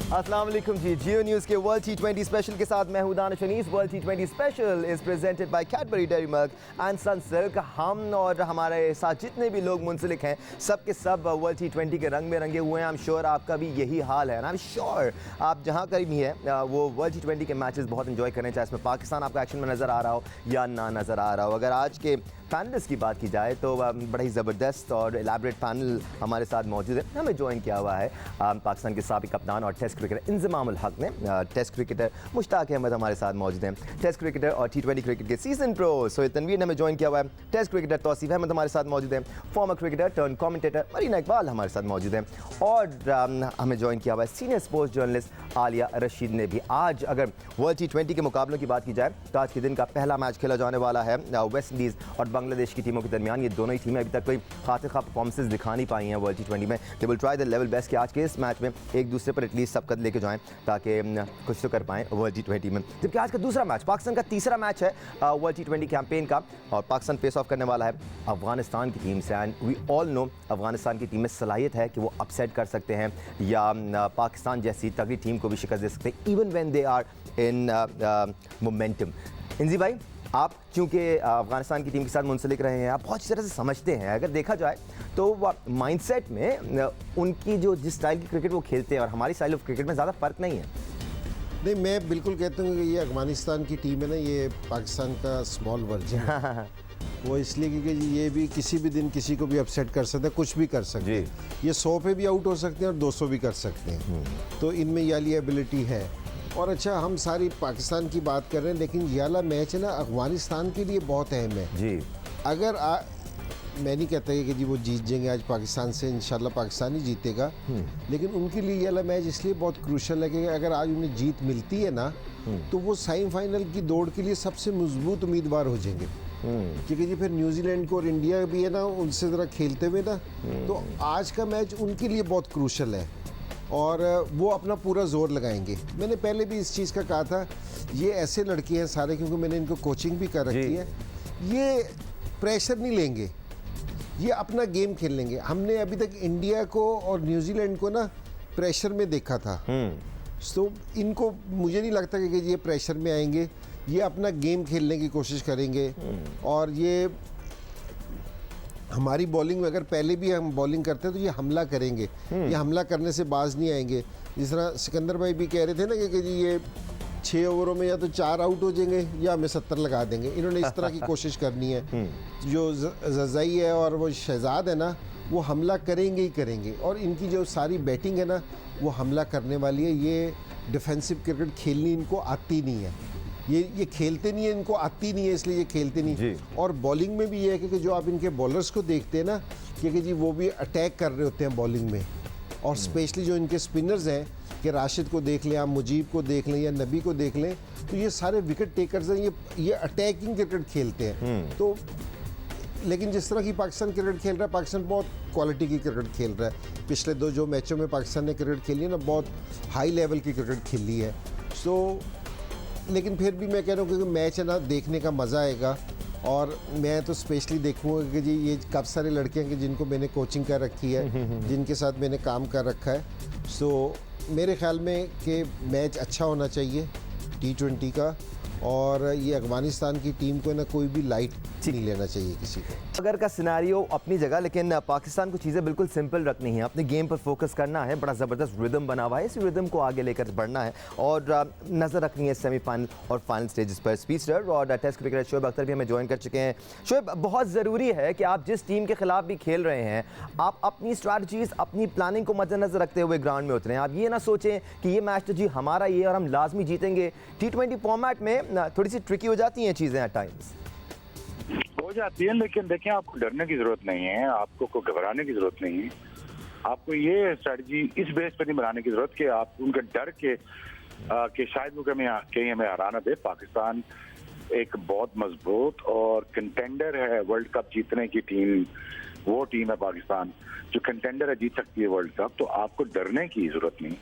अस्सलाम वालेकुम जी। जियो न्यूज़ के वर्ल्ड T20 स्पेशल के साथ मैं हूं Danish Anees. World T20 special is presented by Cadbury Dairy Milk and Sunsilk. हम और हमारे साथ जितने भी लोग मुंसलिक हैं सब के सब वर्ल्ड T20 के रंग में रंगे हुए हैं। आई एम श्योर आपका भी यही हाल है। आई एम श्योर आप जहां कहीं भी हैं वो वर्ल्ड T20 के मैचेस बहुत इंजॉय करें, चाहे इसमें पाकिस्तान आपको एक्शन में नज़र आ रहा हो या ना नज़र आ रहा हो। अगर आज के पैनलिस्ट की बात की जाए तो बड़ा ही ज़बरदस्त और एलैबोरेट पैनल हमारे साथ मौजूद है। हमें ज्वाइन किया हुआ है पाकिस्तान के साबिक कप्तान और टेस्ट क्रिकेटर इंज़माम उल हक ने, टेस्ट क्रिकेटर मुश्ताक अहमद हमारे साथ मौजूद हैं, टेस्ट क्रिकेटर और T20 क्रिकेट के सीजन प्रो सोहेल तनवीर ने हमें ज्वाइन किया हुआ है, टेस्ट क्रिकेटर तौसीफ अहमद हमारे साथ मौजूद हैं, farmer cricketer turn commentator Marina Iqbal हमारे साथ मौजूद हैं और हमें ज्वाइन किया हुआ है senior sports journalist Alia Rashid ने भी। आज अगर वर्ल्ड T20 के मुकाबलों की बात की जाए तो आज के दिन का पहला मैच खेला जाने वाला है वेस्ट इंडीज़ और बांग्लादेश की टीमों के दरमियान। ये दोनों ही टीमें अभी तक कोई खास परफॉर्मेंसेस दिखा नहीं पाई हैं वर्ल्ड T20 में। They will try the level best कि आज के इस मैच में एक दूसरे पर एटलीस्ट सबकत लेके जाएं ताकि कुछ तो कर पाएं वर्ल्ड T20 में। जबकि आज का दूसरा मैच पाकिस्तान का तीसरा मैच है वर्ल्ड T20 कैंपेन का और पाकिस्तान फेस ऑफ करने वाला है अफगानिस्तान की टीम से। And we all know Afghanistan की टीम में सलाहियत है कि वो अपसेट कर सकते हैं या पाकिस्तान जैसी तगड़ी टीम को भी शिकस्त दे सकते हैं even when they are in momentum. Inzi भाई, आप चूँकि अफगानिस्तान की टीम के साथ मुंसलिक रहे हैं, आप बहुत अच्छी तरह से समझते हैं। अगर देखा जाए तो माइंडसेट में उनकी जो जिस स्टाइल की क्रिकेट वो खेलते हैं और हमारी स्टाइल ऑफ क्रिकेट में ज़्यादा फ़र्क नहीं है। नहीं, मैं बिल्कुल कहता हूँ कि ये अफगानिस्तान की टीम है ना, ये पाकिस्तान का स्मॉल वर्जन है। वो इसलिए क्योंकि ये भी किसी भी दिन किसी को भी अपसेट कर सकते हैं, कुछ भी कर सकते हैं। ये 100 पे भी आउट हो सकते हैं और 200 भी कर सकते हैं। तो इनमें ये वाली एबिलिटी है। और अच्छा, हम सारी पाकिस्तान की बात कर रहे हैं लेकिन ये वाला मैच है ना अफगानिस्तान के लिए बहुत अहम है जी। अगर मैं नहीं कहता कि जी वो जीत जाएंगे आज पाकिस्तान से, इंशाल्लाह पाकिस्तान ही जीतेगा, लेकिन उनके लिए ये वाला मैच इसलिए बहुत क्रूशल है कि अगर आज उन्हें जीत मिलती है ना तो वो सेमीफाइनल की दौड़ के लिए सबसे मजबूत उम्मीदवार हो जाएंगे। क्योंकि जी फिर न्यूजीलैंड को और इंडिया भी है ना उनसे ज़रा खेलते हुए ना, तो आज का मैच उनके लिए बहुत क्रूशल है और वो अपना पूरा जोर लगाएंगे। मैंने पहले भी इस चीज़ का कहा था, ये ऐसे लड़के हैं सारे, क्योंकि मैंने इनको कोचिंग भी कर रखी है, ये प्रेशर नहीं लेंगे, ये अपना गेम खेल लेंगे। हमने अभी तक इंडिया को और न्यूजीलैंड को ना प्रेशर में देखा था, तो इनको मुझे नहीं लगता कि ये प्रेशर में आएंगे। ये अपना गेम खेलने की कोशिश करेंगे और ये हमारी बॉलिंग में अगर पहले भी हम बॉलिंग करते हैं तो ये हमला करेंगे, ये हमला करने से बाज नहीं आएंगे। जिस तरह सिकंदर भाई भी कह रहे थे ना कि जी ये 6 ओवरों में या तो 4 आउट हो जाएंगे या हमें 70 लगा देंगे। इन्होंने इस तरह की कोशिश करनी है। जो जज़ाई है और वो शहजाद है ना, वो हमला करेंगे ही करेंगे और इनकी जो सारी बैटिंग है ना वो हमला करने वाली है। ये डिफेंसिव क्रिकेट खेलनी इनको आती नहीं है, ये खेलते नहीं है, इनको आती नहीं है, इसलिए ये खेलते नहीं। और बॉलिंग में भी ये है कि जो आप इनके बॉलर्स को देखते हैं ना कि जी वो भी अटैक कर रहे होते हैं बॉलिंग में, और स्पेशली जो इनके स्पिनर्स हैं कि राशिद को देख लें, आप मुजीब को देख लें या नबी को देख लें, तो ये सारे विकेट टेकर्स हैं, ये अटैकिंग क्रिकेट खेलते हैं। तो लेकिन जिस तरह की पाकिस्तान क्रिकेट खेल रहा है, पाकिस्तान बहुत क्वालिटी की क्रिकेट खेल रहा है। पिछले जो मैचों में पाकिस्तान ने क्रिकेट खेली है ना, बहुत हाई लेवल की क्रिकेट खेली है। सो लेकिन फिर भी मैं कह रहा हूँ कि मैच है ना देखने का मज़ा आएगा। और मैं तो स्पेशली देखूँगा कि जी ये काफ़ी सारे लड़के हैं कि जिनको मैंने कोचिंग कर रखी है, जिनके साथ मैंने काम कर रखा है। सो मेरे ख्याल में कि मैच अच्छा होना चाहिए T20 का, और ये अफगानिस्तान की टीम को ना कोई भी लाइट नहीं लेना चाहिए किसी को। अगर का सिनारियो अपनी जगह, लेकिन पाकिस्तान को चीज़ें बिल्कुल सिंपल रखनी है, अपने गेम पर फोकस करना है। बड़ा ज़बरदस्त रिदम बना हुआ है, इस रिदम को आगे लेकर बढ़ना है और नज़र रखनी है सेमीफाइनल और फाइनल स्टेजेस पर। स्पीडस्टर और टेस्ट क्रिकेटर शोएब अख्तर भी हमें ज्वाइन कर चुके हैं। शोएब, बहुत ज़रूरी है कि आप जिस टीम के खिलाफ भी खेल रहे हैं, आप अपनी स्ट्रैटेजीज, अपनी प्लानिंग को मद्देनजर रखते हुए ग्राउंड में उतरें। आप ये ना सोचें कि ये मैच तो जी हमारा ही है और हम लाजमी जीतेंगे। T20 फॉर्मेट में थोड़ी सी ट्रिकी हो जाती हैं चीज़ें एट टाइम्स। हो जाती है, लेकिन देखें आपको डरने की जरूरत नहीं है, आपको घबराने की जरूरत नहीं है। आपको ये स्ट्रेटजी इस बेस पर नहीं बनाने की जरूरत कि आप उनका डर के शायद वो कहीं हमें हरा ना दे। पाकिस्तान एक बहुत मजबूत और कंटेंडर है वर्ल्ड कप जीतने की टीम, वो टीम है पाकिस्तान जो कंटेंडर है, जीत सकती है वर्ल्ड कप। तो आपको डरने की जरूरत नहीं।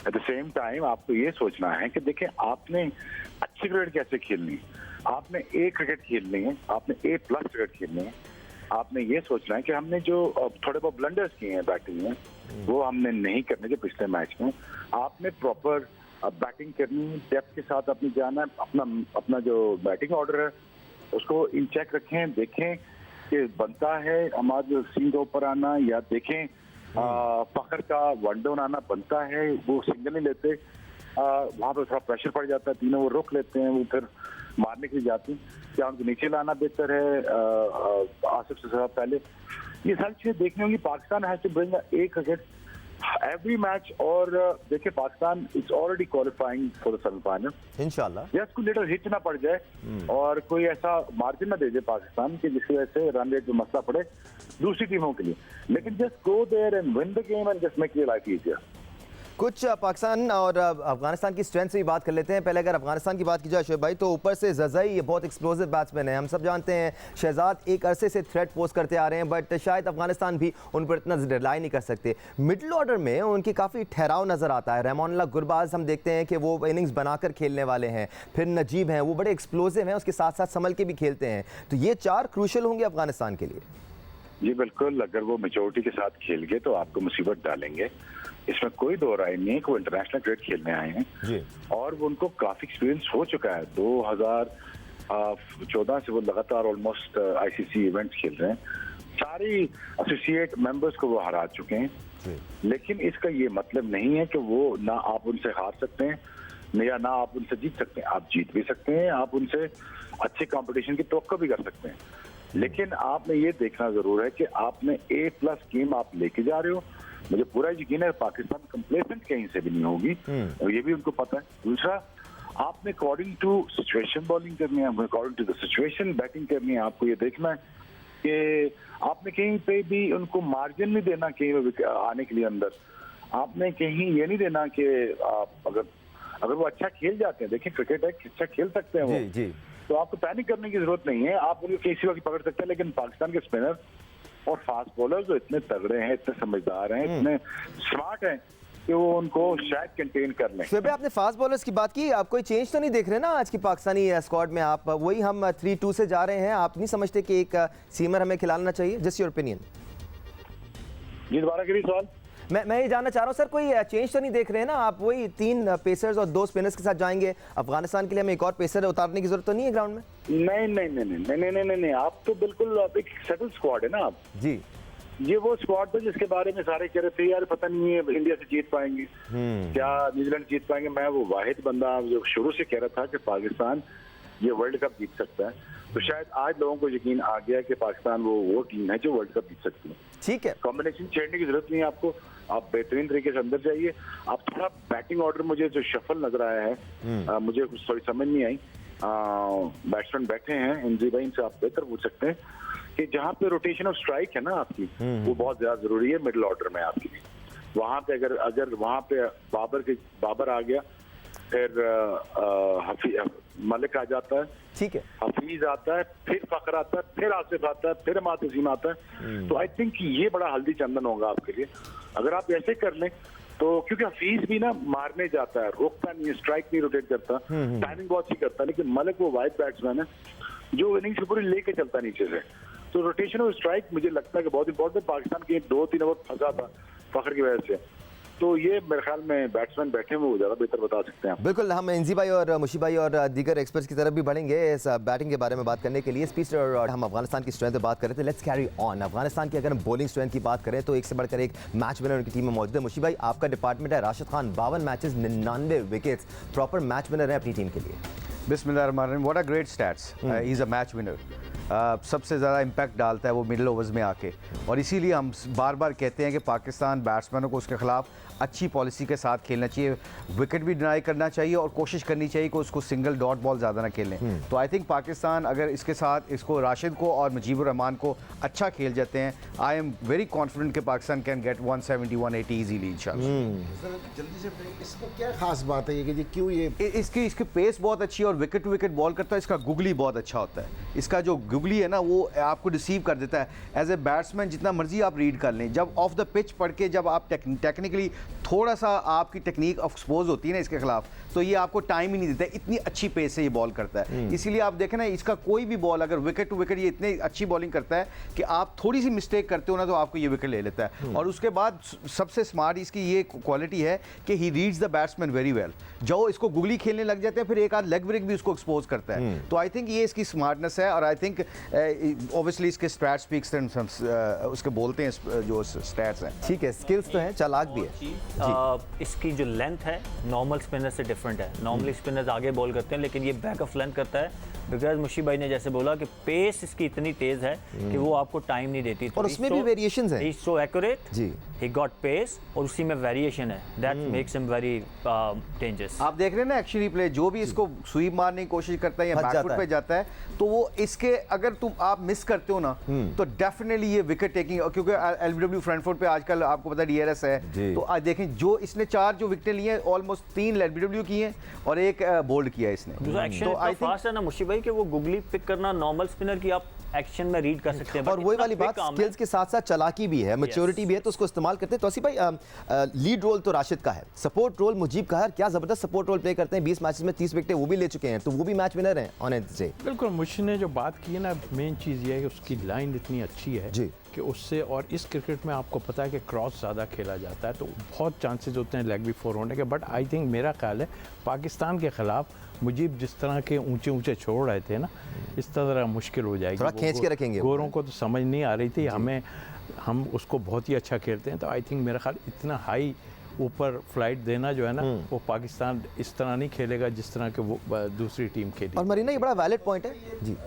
एट द सेम टाइम आपको ये सोचना है कि देखें आपने अच्छी क्रिकेट कैसे खेलनी है। आपने ए क्रिकेट खेलनी है, आपने A+ क्रिकेट खेलनी है, आपने ये सोचना है कि हमने जो थोड़े बहुत ब्लंडर्स किए हैं बैटिंग में, वो हमने नहीं करने के पिछले मैच में। आपने प्रॉपर बैटिंग करनी, डेप्थ के साथ अपनी जाना है, अपना जो बैटिंग ऑर्डर है उसको इन चेक रखें, देखें कि बनता है हमारा जो सीन के ऊपर आना, या देखें फखर का वन डाउन आना बनता है, वो सिंगल नहीं लेते, वहाँ पे थोड़ा प्रेशर पड़ जाता है, तीनों वो रोक लेते हैं, वो फिर मारने के लिए जाते हैं, क्या उनको नीचे लाना बेहतर है आसिफ से ज़्यादा पहले, ये सारी चीजें देखनी होंगी। Pakistan has to bring 1 wicket every match, और देखिए Pakistan is already qualifying for the semifinal इंशाल्लाह। जस्ट कोई लिटिल हिट ना पड़ जाए और कोई ऐसा मार्जिन ना दे दे पाकिस्तान की जिसकी वजह से रन रेट में मसला पड़े दूसरी टीमों के लिए, लेकिन just go there and win the game and just make your life easier. कुछ पाकिस्तान और अफगानिस्तान की स्ट्रेंथ से भी बात कर लेते हैं। पहले अगर अफगानिस्तान की बात की जाए शोएब भाई, तो ऊपर से जज़ई बहुत एक्सप्लोसिव बैट्समैन है, हम सब जानते हैं शहजाद एक अरसे से थ्रेट पोज करते आ रहे हैं, बट शायद अफगानिस्तान भी उन पर इतना रिलाई नहीं कर सकते। मिडल ऑर्डर में उनकी काफ़ी ठहराव नज़र आता है। रहमानुल्लाह गुरबाज हम देखते हैं कि वो इनिंग्स बनाकर खेलने वाले हैं, फिर नजीब हैं, वो बड़े एक्सप्लोसिव हैं, उसके साथ साथ संभल के भी खेलते हैं, तो ये 4 क्रूशल होंगे अफगानिस्तान के लिए। जी बिल्कुल, अगर वो मेजोरिटी के साथ खेल गए तो आपको मुसीबत डालेंगे, इसमें कोई दो राय नहीं है कि वो इंटरनेशनल क्रिकेट खेलने आए हैं जी। और वो उनको काफी एक्सपीरियंस हो चुका है। 2014 से वो लगातार ऑलमोस्ट आईसीसी इवेंट्स खेल रहे हैं, सारी एसोसिएट मेंबर्स को वो हरा चुके हैं जी। लेकिन इसका ये मतलब नहीं है कि वो ना आप उनसे हार सकते हैं या ना आप उनसे जीत सकते हैं। आप जीत भी सकते हैं, आप उनसे अच्छे कंपटीशन की तवक्को भी कर सकते हैं, लेकिन आपने ये देखना जरूर है कि आपने A+ गेम आप लेके जा रहे हो। मुझे पूरा यकीन है पाकिस्तान कंप्लेसेंट कहीं से भी नहीं होगी और ये भी उनको पता है। दूसरा, आपने अकॉर्डिंग टू सिचुएशन बॉलिंग करनी है, according to the situation batting करनी है। आपको ये देखना है कि आपने कहीं पे भी उनको मार्जिन नहीं देना कहीं आने के लिए अंदर। आपने कहीं ये नहीं देना कि आप अगर वो अच्छा खेल जाते हैं, देखिए क्रिकेट है, अच्छा खेल सकते हैं वो जी, जी। तो आपको पैनिक करने की जरूरत नहीं है। आप उनको किसी वक्त पकड़ सकते हैं, लेकिन पाकिस्तान के स्पिनर और फास्ट बॉलर जो इतने तगड़े हैं, इतने समझदार हैं, इतने स्मार्ट हैं कि वो उनको शायद कंटेन कर लें। शोएब, आपने फास्ट बॉलर्स की बात की, आप कोई चेंज तो नहीं देख रहे ना आज की पाकिस्तानी स्क्वाड में? आप वही हम 3-2 से जा रहे हैं, आप नहीं समझते कि एक सीमर हमें खिलाना चाहिए? Just your opinion. जी दोबारा करिए सवाल। मैं ये जानना चाह रहा हूँ सर, कोई चेंज तो नहीं देख रहे हैं ना आप? वही 3 पेसर्स और 2 स्पिनर्स के साथ जाएंगे। अफगानिस्तान के लिए हमें एक और पेसर उतारने की जरूरत तो नहीं है ग्राउंड में? नहीं, आप तो बिल्कुल आप एक सेटल स्क्वाड है ना आप जी। ये वो स्क्वाड था जिसके बारे में सारे कह रहे थे यार पता नहीं है इंडिया से जीत पाएंगे क्या, न्यूजीलैंड जीत पाएंगे। मैं वो वाहिद बंदा जो शुरू से कह रहा था कि पाकिस्तान ये वर्ल्ड कप जीत सकता है, तो शायद आज लोगों को यकीन आ गया कि पाकिस्तान वो टीम है जो वर्ल्ड कप जीत सकती है। ठीक है, कॉम्बिनेशन छेड़ने की जरूरत नहीं है आपको, आप बेहतरीन तरीके से अंदर जाइए। आप थोड़ा बैटिंग ऑर्डर, मुझे जो शफल नजर आया है मुझे कुछ थोड़ी समझ नहीं आई। बैट्समैन बैठे हैं इंद्री भाई, इनसे आप बेहतर पूछ सकते हैं कि जहाँ पे रोटेशन ऑफ स्ट्राइक है ना आपकी, वो बहुत ज्यादा जरूरी है मिडिल ऑर्डर में आपकी। वहां पे अगर वहां पे बाबर आ गया, फिर मलिक आ जाता है, ठीक है, हफीज आता है, फिर फखर आता है, फिर आसिफ आता है, फिर मात वसीम आता है, तो आई थिंक ये बड़ा हल्दी चंदन होगा आपके लिए अगर आप ऐसे कर लें। तो क्योंकि हफीज भी ना मारने जाता है, रोकता नहीं है, स्ट्राइक नहीं रोटेट करता, टाइमिंग बहुत ही करता है, लेकिन मलिक वो वाइड बैट्समैन है जो इनिंग्स पूरी लेके चलता नीचे से। तो रोटेशन और स्ट्राइक मुझे लगता है कि बहुत इंपॉर्टेंट। पाकिस्तान के 2-3 ओवर फंसा था फखर की वजह से, तो ये मेरे ख्याल में बैट्समैन बैठे हुए वो ज़्यादा बेहतर बता सकते हैं। बिल्कुल, हम इंजी भाई और मुशी भाई और दीगर एक्सपर्ट्स की तरफ भी बढ़ेंगे इस बैटिंग के बारे में बात करने के लिए। स्पीच और हम अफगानिस्तान की स्ट्रेंथ पे बात कर रहे थे, लेट्स कैरी ऑन। अफगानिस्तान की अगर हम बॉलिंग स्ट्रेंथ की बात करें तो एक से बढ़कर एक मैच विनर उनकी टीम में मौजूद है। मुशी भाई, आपका डिपार्टमेंट है, Rashid Khan 52 matches 99 wickets, proper match winner है अपनी टीम के लिए। बिस्मिल्लाहिर्रहमानिर्रहीम, what a great stats, he is a match winner. सबसे ज़्यादा इम्पैक्ट डालता है वो मिडिल ओवर्स में आके, और इसीलिए हम बार बार कहते हैं कि पाकिस्तान बैट्समैनों को उसके खिलाफ अच्छी पॉलिसी के साथ खेलना चाहिए, विकेट भी डिनाई करना चाहिए और कोशिश करनी चाहिए कि उसको सिंगल डॉट बॉल ज़्यादा ना खेलें। तो आई थिंक पाकिस्तान अगर इसके साथ इसको राशिद को और मुजीबुर रहमान को अच्छा खेल जाते हैं, आई एम वेरी कॉन्फिडेंट कि पाकिस्तान कैन गेट 170-180 इजीली इंशाल्लाह। जल्दी से इसको क्या खास बात है ये कि क्यों ये इसकी पेस बहुत अच्छी है और विकेट टू विकेट बॉल करता है। इसका गुगली बहुत अच्छा होता है, इसका जो गुगली है ना वो आपको रिसीव कर देता है। एज ए बैट्समैन जितना मर्जी आप रीड कर लें, जब ऑफ द पिच पढ़ के जब आप टेक्निकली थोड़ा सा आपकी टेक्निक एक्सपोज होती है ना इसके खिलाफ, तो ये आपको टाइम ही नहीं देता, इतनी अच्छी पेस से ये बॉल करता है। इसीलिए आप देखें ना, इसका कोई भी बॉल अगर विकेट टू विकेट, ये इतनी अच्छी बॉलिंग करता है कि आप थोड़ी सी मिस्टेक करते हो ना तो आपको ये विकेट ले लेता है। और उसके बाद सबसे स्मार्ट इसकी ये क्वालिटी है कि he reads the batsman very well. जो इसको गुगली खेलने लग जाते हैं, फिर एक आध लेग ब्रेक भी उसको एक्सपोज करता है। तो आई थिंक ये इसकी स्मार्टनेस है, और आई थिंक ऑब्वियसली इसके स्टैट स्पीक्स, उसके बोलते हैं जो स्टैट्स हैं। ठीक है, स्किल्स तो हैं, चालाक भी है। इसकी जो लेंथ है नॉर्मल स्पिनर से डिफरेंट है। नॉर्मली स्पिनर्स आगे बॉल करते हैं, लेकिन ये बैक ऑफ लेंथ करता है, बिकॉज मुशीब भाई ने जैसे बोला कि पेस इसकी इतनी तेज है कि वो आपको टाइम नहीं देती। और उसमें भी वेरिएशंस हैं। ही इज सो एक्यूरेट, जी, ही गॉट पेस, और उसी में वेरिएशन है, that makes him very dangerous. आप देख रहे हैं ना एक्चुअली प्ले, जो भी इसको स्वीप मारने की कोशिश करता है या बैकफुट पे जाता है, तो वो इसके अगर आप मिस करते हो ना तो डेफिनेटली ये विकेट टेकिंग, क्योंकि एलबीडब्ल्यू फ्रैंकफर्ट पे आजकल आपको पता है डीआरएस है, तो आज देखें जो इसने 4 जो विकेटें ली हैं, ऑलमोस्ट 3 एलबीडब्ल्यू की हैं और एक बोल्ड किया है इसने। एक्शन इतना फास्ट है ना मुशीब भाई कि वो गुगली पिक करना नॉर्मल स्पिनर की आप एक्शन में रीड कर सकते हैं। और वही वाली बात, स्किल्स के साथ साथ चालाकी भी है, मैच्योरिटी भी है, तो उसको इस्तेमाल करते हैं। तो भाई लीड रोल तो राशिद का है, सपोर्ट रोल मुजीब का है, क्या जबरदस्त सपोर्ट रोल प्ले करते हैं। 20 मैचेस में 30 विकेटें वो भी ले चुके हैं, तो वो भी मैच विनर हैं ऑन एंड से। बिल्कुल, मुझे ने जो बात की है ना, मेन चीज़ ये है कि उसकी लाइन इतनी अच्छी है जी कि उससे, और इस क्रिकेट में आपको पता है कि क्रॉस ज़्यादा खेला जाता है, तो बहुत चांसेस होते हैं लेग भी 4 होने के। बट आई थिंक, मेरा ख्याल है पाकिस्तान के खिलाफ मुजीब जिस तरह के ऊंचे ऊंचे छोड़ रहे थे ना, इस तरह मुश्किल हो जाएगी। थोड़ा खींच के रखेंगे। गोरों को तो समझ नहीं आ रही थी, हम उसको बहुत ही अच्छा खेलते हैं। तो आई थिंक मेरा ख्याल इतना हाई ऊपर फ्लाइट देना जो है ना, वो पाकिस्तान इस तरह नहीं खेलेगा जिस तरह के वो दूसरी टीम खेली। और मरीना, ये बड़ा वैलिड पॉइंट है जी।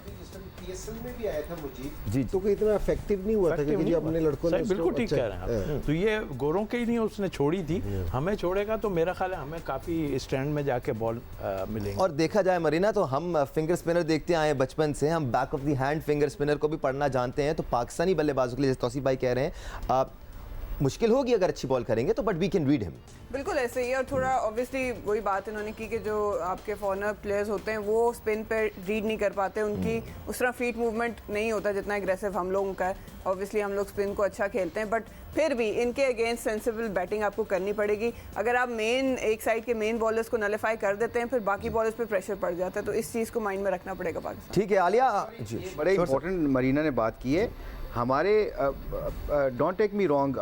पीएसएल में भी आया था मुझे जी, तो कोई इतना इफेक्टिव नहीं हुआ था, क्योंकि जो अपने लड़कों ने बिल्कुल ठीक अच्छा, कह रहे हैं आप। तो ये गोरों के ही नहीं उसने छोड़ी थी, हमें छोड़ेगा तो मेरा ख्याल है हमें काफ़ी स्टैंड में जाके बॉल मिलेंगे। और देखा जाए मरीना, तो हम फिंगर स्पिनर देखते आए हैं बचपन से, हम back of the hand finger spinner को भी पढ़ना जानते हैं। तो पाकिस्तानी बल्लेबाजों के लिए, जैसे तौसीफ भाई कह रहे हैं, मुश्किल होगी अगर अच्छी बॉल करेंगे तो, but we can read him. बिल्कुल ऐसे ही है। और थोड़ा ऑब्वियसली वही बात इन्होंने की कि जो आपके फॉरनर प्लेयर्स होते हैं वो स्पिन पे रीड नहीं कर पाते, उनकी उस तरह फीट मूवमेंट नहीं होता जितना एग्रेसिव हम लोगों का है। ऑब्वियसली हम लोग स्पिन को अच्छा खेलते हैं, बट फिर भी इनके अगेंस्ट सेंसिबल बैटिंग आपको करनी पड़ेगी। अगर आप एक साइड के मेन बॉलर्स को नलीफाई कर देते हैं, फिर बाकी बॉलर्स पे प्रेशर पड़ जाता है। तो इस चीज़ को माइंड में रखना पड़ेगा पाकिस्तान। ठीक है आलिया जी, बड़े इंपॉर्टेंट मरीना ने बात की है। हमारे डोंट टेक मी रॉन्ग,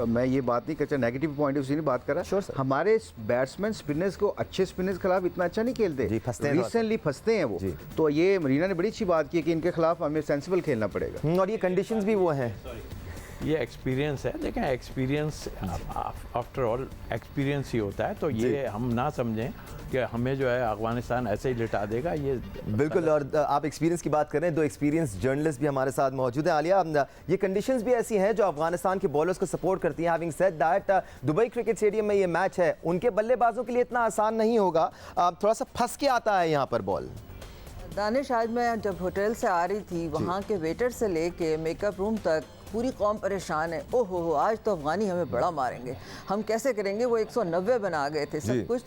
मैं ये बात नहीं करता, नेगेटिव पॉइंट ऑफ व्यू नहीं बात कर रहा। Sure, sir. हमारे बैट्समैन स्पिनर्स को, अच्छे स्पिनर्स के खिलाफ इतना अच्छा नहीं खेलते, जी, फंसते हैं रिसेंटली फंसते हैं वो। जी। तो ये मरीना ने बड़ी अच्छी बात की है कि इनके खिलाफ हमें सेंसिबल खेलना पड़ेगा। और ये कंडीशंस भी वो हैं। ये एक्सपीरियंस है, देखें एक्सपीरियंस आफ्टर ऑल एक्सपीरियंस ही होता है। तो ये हम ना समझें कि हमें जो है अफगानिस्तान ऐसे ही लिटा देगा, ये बिल्कुल। और आप एक्सपीरियंस की बात कर रहे हैं, 2 एक्सपीरियंस जर्नलिस्ट भी हमारे साथ मौजूद हैं। आलिया, ये कंडीशंस भी ऐसी हैं जो अफगानिस्तान के बॉलर्स को सपोर्ट करती हैं। Having said that, Dubai cricket stadium में ये मैच है, उनके बल्लेबाजों के लिए इतना आसान नहीं होगा, थोड़ा सा फंस के आता है यहाँ पर बॉल। दानिश, आज मैं जब होटल से आ रही थी, वहाँ के वेटर से लेके मेकअप रूम तक पूरी कौम परेशान है। ओहो हो, आज तो अफगानी हमें बड़ा मारेंगे, हम कैसे करेंगे। वो 190 बना गए थे सब कुछ।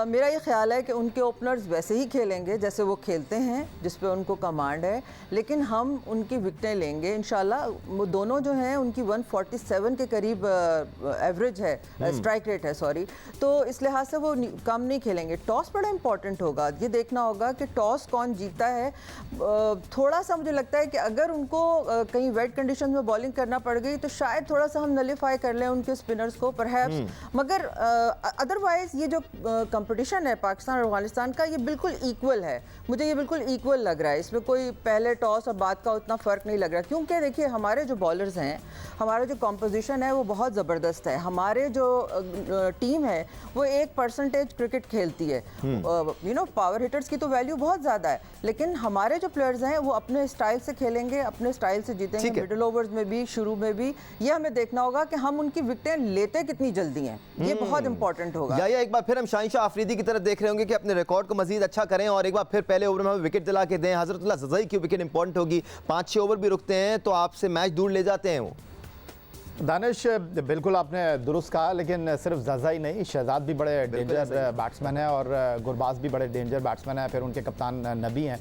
मेरा ये ख्याल है कि उनके ओपनर्स वैसे ही खेलेंगे जैसे वो खेलते हैं, जिस पे उनको कमांड है, लेकिन हम उनकी विकटें लेंगे इंशाल्लाह। वो दोनों जो हैं उनकी 147 के करीब एवरेज है, स्ट्राइक रेट है, सॉरी। तो इस लिहाज से वो कम नहीं खेलेंगे। टॉस बड़ा इंपॉर्टेंट होगा, ये देखना होगा कि टॉस कौन जीतता है। थोड़ा सा मुझे लगता है कि अगर उनको कहीं वेट कंडीशन में बॉलिंग करना पड़ गई तो शायद थोड़ा सा हम नलीफाई कर लें उनके स्पिनर्स को परहैप्स। मगर अदरवाइज ये जो कंपटीशन है पाकिस्तान और अफगानिस्तान का, ये बिल्कुल इक्वल है। मुझे ये बिल्कुल इक्वल लग रहा है, इसमें कोई पहले टॉस और बाद का उतना फ़र्क नहीं लग रहा। क्योंकि देखिए, हमारे जो बॉलर्स हैं, हमारा जो कॉम्पोजिशन है वो बहुत ज़बरदस्त है। हमारे जो टीम है वो 1% क्रिकेट खेलती है। पावर हिटर्स की तो वैल्यू बहुत ज़्यादा है, लेकिन हमारे जो प्लेयर्स हैं वो अपने स्टाइल से खेलेंगे, अपने स्टाइल से जीतेंगे, मिडिल ओवर्स में भी, शुरू में भी। ये हमें देखना होगा कि हम उनकी विकेटें लेते कितनी जल्दी हैं, ये बहुत इंपॉर्टेंट होगा। या एक बार फिर हम शाहिन आफरीदी की तरफ देख रहे होंगे कि अपने रिकॉर्ड को मजीद अच्छा करें और एक बार फिर पहले ओवर में हमें विकेट दिला के दें। हजरतुल्लाह ज़ज़ई की विकेट इंपॉर्टेंट होगी, 5-6 ओवर भी रुकते हैं तो आपसे मैच दूर ले जाते हैं वो। दानिश, बिल्कुल आपने दुरुस्त कहा, लेकिन सिर्फ ज़ज़ा ही नहीं, शहजाद भी बड़े डेंजर बैट्समैन है और गुरबाज भी बड़े डेंजर बैट्समैन है, फिर उनके कप्तान नबी हैं।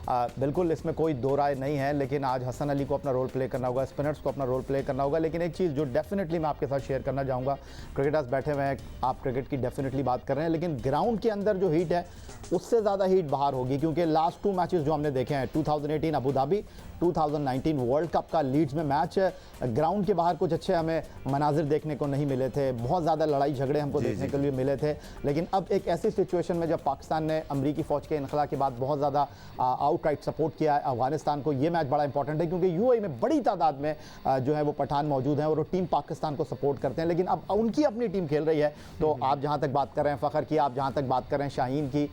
बिल्कुल इसमें कोई दो राय नहीं है, लेकिन आज हसन अली को अपना रोल प्ले करना होगा, स्पिनर्स को अपना रोल प्ले करना होगा। लेकिन एक चीज़ जो डेफिनेटली मैं आपके साथ शेयर करना चाहूँगा, क्रिकेटर्स बैठे हुए हैं, आप क्रिकेट की डेफिनेटली बात कर रहे हैं, लेकिन ग्राउंड के अंदर जो हीट है उससे ज़्यादा हीट बाहर होगी, क्योंकि लास्ट 2 मैचेस जो हमने देखे हैं, 2018 अबू धाबी, 2019 वर्ल्ड कप का लीड्स में मैच, ग्राउंड के बाहर कुछ अच्छे हमें मनाजिर देखने को नहीं मिले थे, बहुत ज़्यादा लड़ाई झगड़े हमको देखने के लिए मिले थे। लेकिन अब एक ऐसी सिचुएशन में जब पाकिस्तान ने अमरीकी फ़ौज के इनखला के बाद बहुत ज़्यादा आउटराइट सपोर्ट किया है अफगानिस्तान को, ये मैच बड़ा इंपॉर्टेंट है, क्योंकि यूएई में बड़ी तादाद में जो है वो पठान मौजूद हैं और वो टीम पाकिस्तान को सपोर्ट करते हैं। लेकिन अब उनकी अपनी टीम खेल रही है, तो आप जहाँ तक बात कर रहे हैं फ़खर की, आप जहाँ तक बात कर रहे हैं शाहीन की,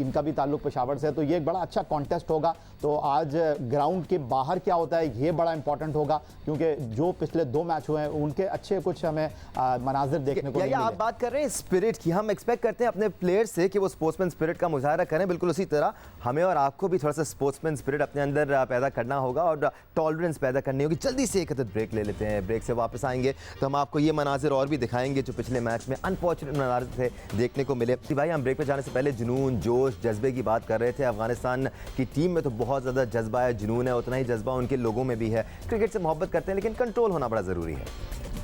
इनका भी ताल्लुक पेशावर से है, तो ये एक बड़ा अच्छा कॉन्टेस्ट होगा। तो आज ग्राउंड के बाहर क्या होता है ये बड़ा इंपॉर्टेंट होगा, क्योंकि जो पिछले 2 मैच हुए हैं उनके अच्छे कुछ हमें मनाजिर देखने को मिले। आप बात कर रहे हैं स्पिरिट की, हम एक्सपेक्ट करते हैं अपने प्लेयर से कि वो स्पोर्ट्समैन स्पिरिट का मुजाहरा करें, बिल्कुल उसी तरह हमें और आपको भी थोड़ा सा स्पोर्ट्समैन स्पिरिट अपने अंदर पैदा करना होगा और टॉलरेंस पैदा करनी होगी। जल्दी से एक ब्रेक ले लेते हैं, ब्रेक से वापस आएंगे तो हम आपको ये मनाजिर और भी दिखाएंगे जो पिछले मैच में अनफॉर्चुनेट मनाजिर थे देखने को मिले। भाई हम ब्रेक पे जाने से पहले जुनून, जोश, जज्बे की बात कर रहे थे। अफगानिस्तान की टीम में तो बहुत ज़्यादा जज्बा है, जुनून है, उतना ही जज्बा उनके लोगों में भी है। क्रिकेट से मोहब्बत करते हैं लेकिन कंट्रोल होना बड़ा ज़रूरी है।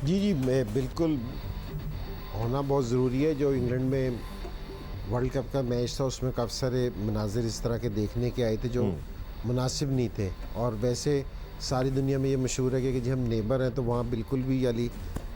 जी मैं बिल्कुल होना बहुत ज़रूरी है। जो इंग्लैंड में वर्ल्ड कप का मैच था उसमें काफ़ी सारे मनाजिर इस तरह के देखने के आए थे जो मुनासिब नहीं थे, और वैसे सारी दुनिया में ये मशहूर है कि जब हम नेबर हैं तो वहाँ बिल्कुल भी वाली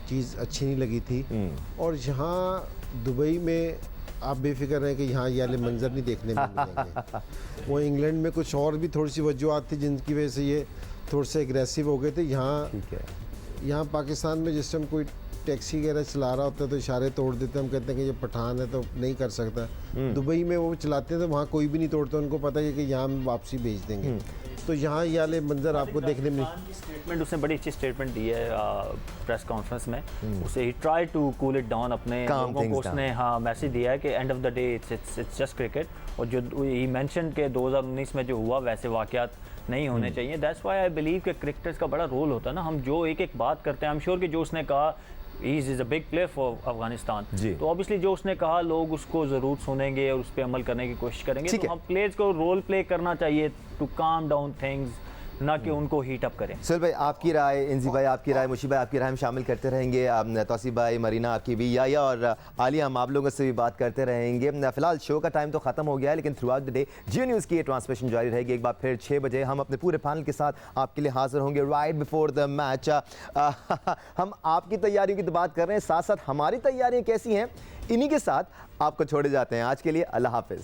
चीज़ अच्छी नहीं लगी थी। और यहाँ दुबई में आप बेफिक्र हैं कि यहाँ ये वाले मंजर नहीं देखने में मिलेंगे। वो इंग्लैंड में कुछ और भी थोड़ी सी वजूहत थी जिनकी वजह से ये थोड़े से एग्रेसिव हो गए थे। यहाँ पाकिस्तान में जिस टाइम कोई टैक्सी वगैरह चला रहा होता है तो इशारे तोड़ देते हैं, हम कहते हैं कि ये पठान है तो नहीं कर सकता। दुबई में वो चलाते हैं तो वहाँ कोई भी नहीं तोड़ता, उनको पता है कि यहाँ हम वापसी भेज देंगे। तो यहाँ ये वाले मंजर आपको देखने में स्टेटमेंट, उसने बड़ी अच्छी स्टेटमेंट दी है प्रेस कॉन्फ्रेंस में। उसे ही try to cool it down, अपने लोगों को उसने मैसेज दिया है कि end of the day it's just cricket. और जो ही मेंशन के 2019 में जो हुआ वैसे वाकयात नहीं होने चाहिए। दैट्स व्हाई आई बिलीव कि क्रिकेटर्स का बड़ा रोल होता है ना, हम जो एक एक बात करते हैं, आई एम श्योर कि जो उसने कहा he is a big player for Afghanistan, तो ऑब्वियसली जो उसने कहा लोग उसको ज़रूर सुनेंगे और उस पर अमल करने की कोशिश करेंगे। तो हम प्लेयर्स को रोल प्ले करना चाहिए टू काम डाउन थिंग्स, ना कि उनको हीट अप करें। सुहेल भाई आपकी राय, इंजी भाई आपकी राय, मुशी भाई आपकी राय हम शामिल करते रहेंगे, तौसीफ भाई, मरीना आपकी भी, या और आलिया, हम आप लोगों से भी बात करते रहेंगे। फिलहाल शो का टाइम तो खत्म हो गया है, लेकिन through out the day Jio news की ये ट्रांसमिशन जारी रहेगी। एक बार फिर 6 बजे हम अपने पूरे पैनल के साथ आपके लिए हाजिर होंगे राइट बिफोर द मैच। हम आपकी तैयारियों की तो बात कर रहे हैं, साथ साथ हमारी तैयारियाँ कैसी हैं, इन्हीं के साथ आपको छोड़े जाते हैं। आज के लिए अल्लाह हाफिज़।